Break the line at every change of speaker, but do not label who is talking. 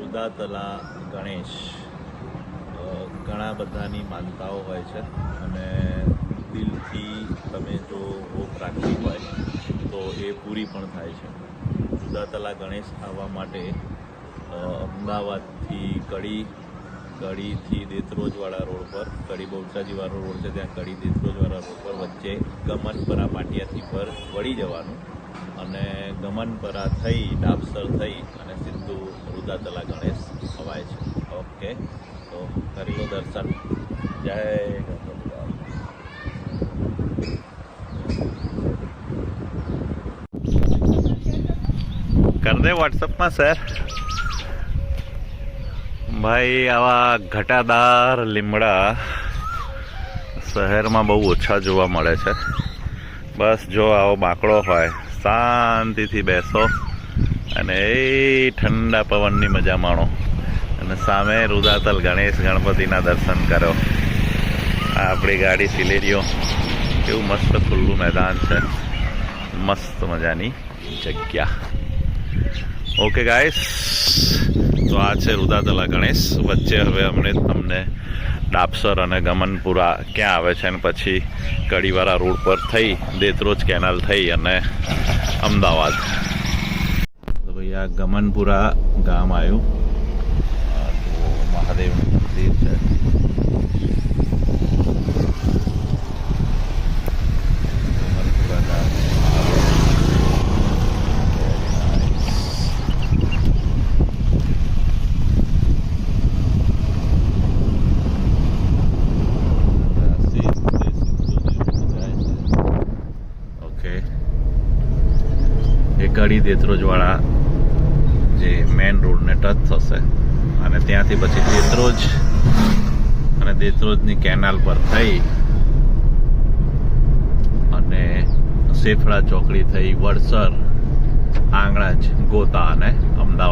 રુદાતલા ગણેશ ઘણા બધાની માનતાઓ હોય છે અને દિલથી તમે જો ભોગ રાખવી હોય તો એ પૂરી પણ થાય છે. રુદાતલા ગણેશ આવવા માટે અમદાવાદથી કડીથી દેત્રોજવાળા રોડ પર, કડી બહુચાજીવાળો રોડ છે ત્યાં કડી દેત્રોજવાળા રોડ પર વચ્ચે ગમનપરા પાટિયાથી પર વળી જવાનું અને ગમનપરા થઈ ડાબસર થઈ અને સીધું રુદાતલા ગણેશ ખવાય છે. ઓકે, તો કરી લો દર્શન. જય કર દે વોટ્સઅપમાં સર. ભાઈ આવા ઘટાદાર લીમડા શહેરમાં બહુ ઓછા જોવા મળે છે. બસ જો આવો બાંકડો હોય, શાંતિથી બેસો અને એ ઠંડા પવનની મજા માણો અને સામે રુદાતલ ગણેશ ગણપતિના દર્શન કરો. આ આપણી ગાડી સિલેરીઓ, કેવું મસ્ત ખુલ્લું મેદાન છે, મસ્ત મજાની જગ્યા. ઓકે ગાઈસ, તો આ છે રુદાતલા ગણેશ. વચ્ચે હવે અમને ડાબસર અને ગમનપુરા ક્યાં આવે છે અને પછી કડીવાળા રોડ પર થઈ દેત્રોજ કેનાલ થઈ અને અમદાવાદ. તો ભાઈ આ ગમનપુરા ગામ આવ્યું. મહાદેવનું મંદિર છે. ગમનપુરા ગામ કડી દેત્રોજવાળા જે મેઇન રોડને ટચ થશે અને ત્યાંથી પછી દેત્રોજ અને દેત્રોજની કેનાલ પર થઈ અને સેફળા ચોકડી થઈ વડસર, આંગણાજ, ગોતા અને અમદાવાદ.